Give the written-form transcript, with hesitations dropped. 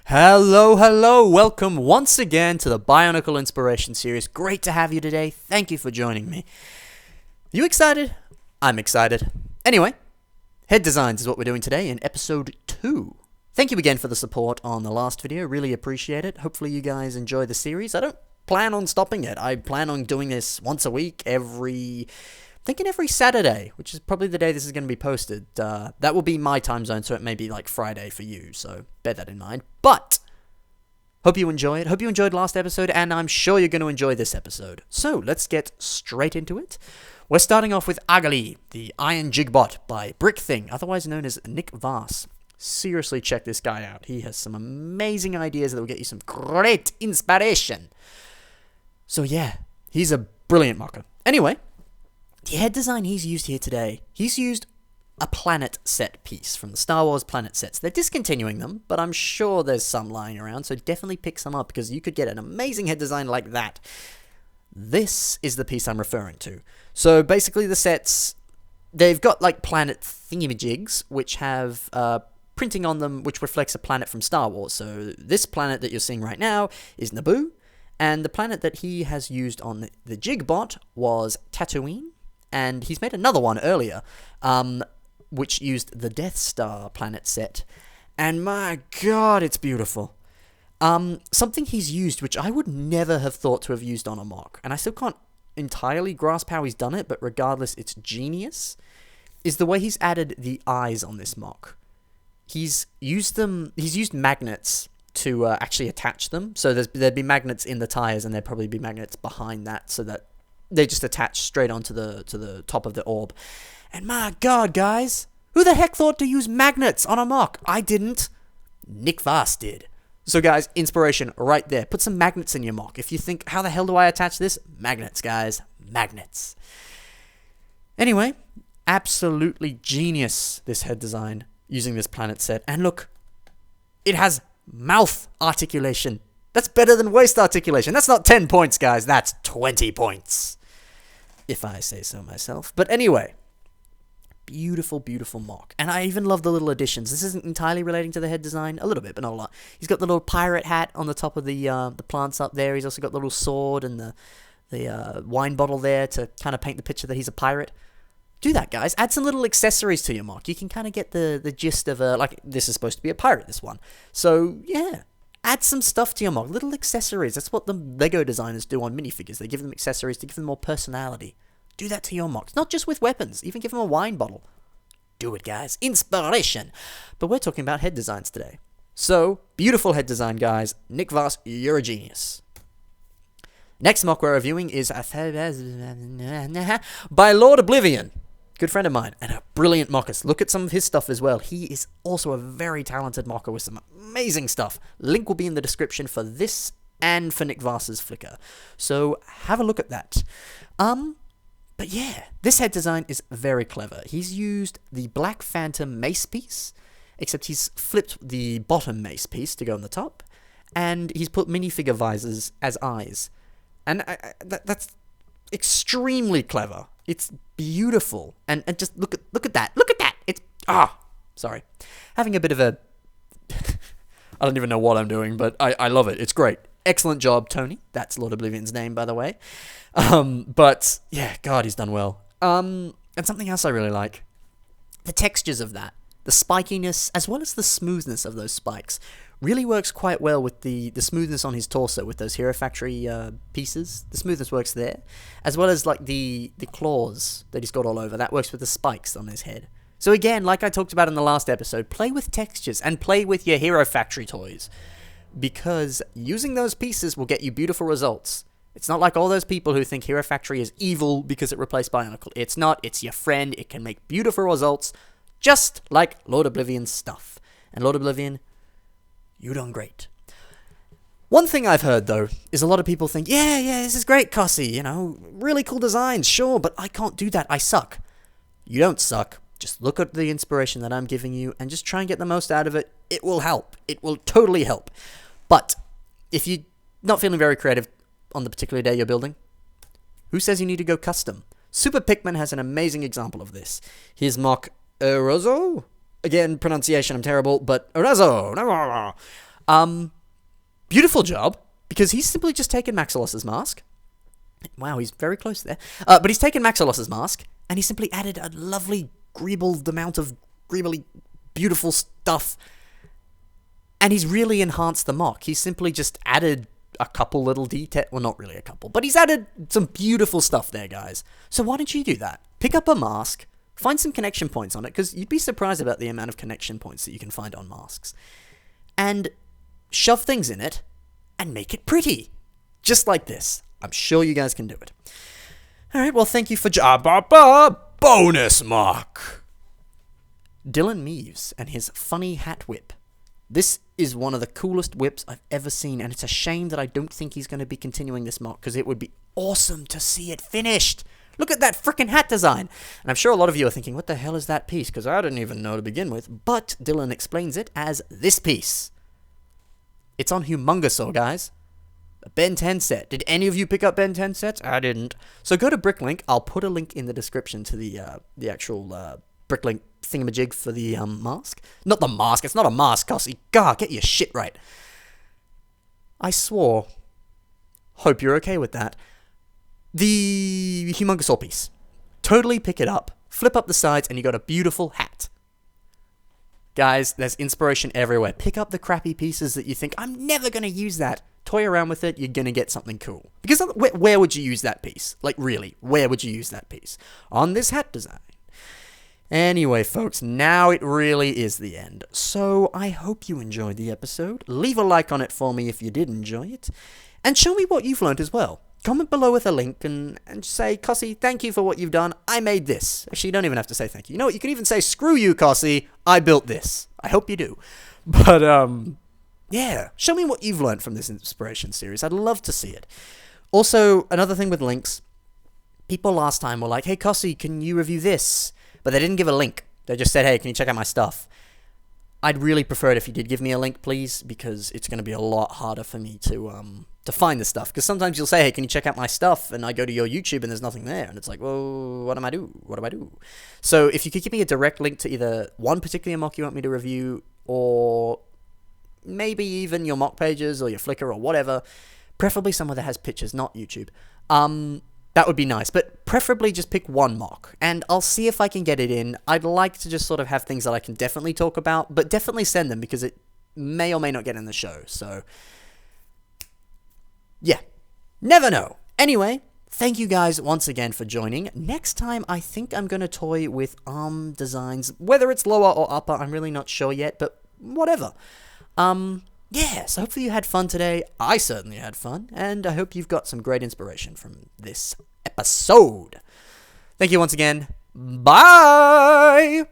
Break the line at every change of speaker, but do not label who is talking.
Hello, welcome once again to the Bionicle Inspiration Series. Great to have you today. Thank you for joining me. You excited? I'm excited. Anyway, head designs is what we're doing today in episode 2. Thank you again for the support on the last video. Really appreciate it. Hopefully you guys enjoy the series. I don't plan on stopping it. I plan on doing this once a week, every Saturday, which is probably the day this is going to be posted. That will be my time zone, so it may be like Friday for you, so bear that in mind. But, hope you enjoy it. Hope you enjoyed last episode, and I'm sure you're going to enjoy this episode. So, let's get straight into it. We're starting off with Agali, the Iron Jigbot by BrickThing, otherwise known as Nick Voss. Seriously, check this guy out. He has some amazing ideas that will get you some great inspiration. So yeah, he's a brilliant mocker. Anyway, the head design he's used here today, he's used a planet set piece from the Star Wars planet sets. They're discontinuing them, but I'm sure there's some lying around, so definitely pick some up because you could get an amazing head design like that. This is the piece I'm referring to. So basically the sets, they've got like planet thingamajigs, which have printing on them which reflects a planet from Star Wars. So this planet that you're seeing right now is Naboo, and the planet that he has used on the Jigbot was Tatooine. And he's made another one earlier, which used the Death Star planet set. And my god, it's beautiful. Something he's used, which I would never have thought to have used on a mock, and I still can't entirely grasp how he's done it, but regardless, it's genius, is the way he's added the eyes on this mock. He's used magnets to actually attach them. So there'd be magnets in the tires, and there'd probably be magnets behind that, so that they just attach straight onto the top of the orb. And my god, guys, who the heck thought to use magnets on a mock? I didn't. Nick Voss did. So guys, inspiration right there. Put some magnets in your mock. If you think, how the hell do I attach this? Magnets, guys. Magnets. Anyway, absolutely genius, this head design using this planet set. And look, it has mouth articulation. That's better than waist articulation. That's not 10 points, guys. That's 20 points. If I say so myself. But anyway, beautiful, beautiful mock. And I even love the little additions. This isn't entirely relating to the head design. A little bit, but not a lot. He's got the little pirate hat on the top of the plants up there. He's also got the little sword and the wine bottle there to kind of paint the picture that he's a pirate. Do that, guys. Add some little accessories to your mock. You can kind of get the gist of like, this is supposed to be a pirate, this one. So, yeah. Add some stuff to your mock, little accessories. That's what the Lego designers do on minifigures. They give them accessories to give them more personality. Do that to your mocks, not just with weapons. Even give them a wine bottle. Do it, guys. Inspiration. But we're talking about head designs today. So, beautiful head design, guys. Nick Voss, you're a genius. Next mock we're reviewing is by Lord Oblivion. Good friend of mine, and a brilliant mocker. Look at some of his stuff as well. He is also a very talented mocker with some amazing stuff. Link will be in the description for this and for Nick Voss's Flickr. So have a look at that. But yeah, this head design is very clever. He's used the Black Phantom mace piece, except he's flipped the bottom mace piece to go on the top, and he's put minifigure visors as eyes. And that's extremely clever. It's beautiful, and just look at that. Look at that. It's sorry, having a bit of a I don't even know what I'm doing, but I love it. It's great. Excellent job, Tony. That's Lord Oblivion's name, by the way. But yeah, God, he's done well. And something else I really like, the textures of that, the spikiness as well as the smoothness of those spikes. Really works quite well with the smoothness on his torso with those Hero Factory pieces. The smoothness works there. As well as like the claws that he's got all over. That works with the spikes on his head. So again, like I talked about in the last episode, play with textures and play with your Hero Factory toys. Because using those pieces will get you beautiful results. It's not like all those people who think Hero Factory is evil because it replaced Bionicle. It's not. It's your friend. It can make beautiful results. Just like Lord Oblivion's stuff. And Lord Oblivion, you done great. One thing I've heard, though, is a lot of people think, yeah, this is great, Cossie, really cool designs, sure, but I can't do that, I suck. You don't suck. Just look at the inspiration that I'm giving you and just try and get the most out of it. It will help. It will totally help. But if you're not feeling very creative on the particular day you're building, who says you need to go custom? Super Pikmin has an amazing example of this. His mock Orozo? Again, pronunciation, I'm terrible, but Orozo! Beautiful job, because he's simply just taken Maxilos's mask. Wow, he's very close there. But he's taken Maxilos's mask, and he simply added a lovely, greebled amount of greebly beautiful stuff. And he's really enhanced the mock. He's simply just added a couple little details. Well, not really a couple, but he's added some beautiful stuff there, guys. So why don't you do that? Pick up a mask, find some connection points on it, because you'd be surprised about the amount of connection points that you can find on masks. And shove things in it, and make it pretty. Just like this. I'm sure you guys can do it. Alright, well, thank you for bonus mark! Dylan Meaves and his funny hat whip. This is one of the coolest whips I've ever seen, and it's a shame that I don't think he's going to be continuing this mock, because it would be awesome to see it finished. Look at that frickin' hat design. And I'm sure a lot of you are thinking, what the hell is that piece? Because I didn't even know to begin with. But Dylan explains it as this piece. It's on Humongosaur, guys. A Ben 10 set. Did any of you pick up Ben 10 sets? I didn't. So go to Bricklink. I'll put a link in the description to the actual Bricklink thingamajig for the mask. Not the mask. It's not a mask, Cossie. God, get your shit right. I swore. Hope you're okay with that. The Humongosaur piece. Totally pick it up. Flip up the sides and you got a beautiful hat. Guys, there's inspiration everywhere. Pick up the crappy pieces that you think, I'm never going to use that. Toy around with it, you're going to get something cool. Because where would you use that piece? Like, really, where would you use that piece? On this hat design. Anyway, folks, now it really is the end. So, I hope you enjoyed the episode. Leave a like on it for me if you did enjoy it. And show me what you've learned as well. Comment below with a link and say, Cossie, thank you for what you've done. I made this. Actually, you don't even have to say thank you. You know what? You can even say, screw you, Cossie. I built this. I hope you do. But, yeah. Show me what you've learned from this inspiration series. I'd love to see it. Also, another thing with links. People last time were like, hey, Cossie, can you review this? But they didn't give a link. They just said, hey, can you check out my stuff? I'd really prefer it if you did give me a link, please, because it's going to be a lot harder for me to find the stuff. Because sometimes you'll say, hey, can you check out my stuff? And I go to your YouTube and there's nothing there. And it's like, well, what do I do? What do I do? So if you could give me a direct link to either one particular mock you want me to review, or maybe even your mock pages or your Flickr or whatever, preferably somewhere that has pictures, not YouTube, that would be nice. But preferably just pick one mock, and I'll see if I can get it in. I'd like to just sort of have things that I can definitely talk about, but definitely send them, because it may or may not get in the show. So yeah, never know. Anyway, thank you guys once again for joining. Next time, I think I'm going to toy with arm designs. Whether it's lower or upper, I'm really not sure yet, but whatever. Yeah, so hopefully you had fun today. I certainly had fun, and I hope you've got some great inspiration from this episode. Thank you once again. Bye!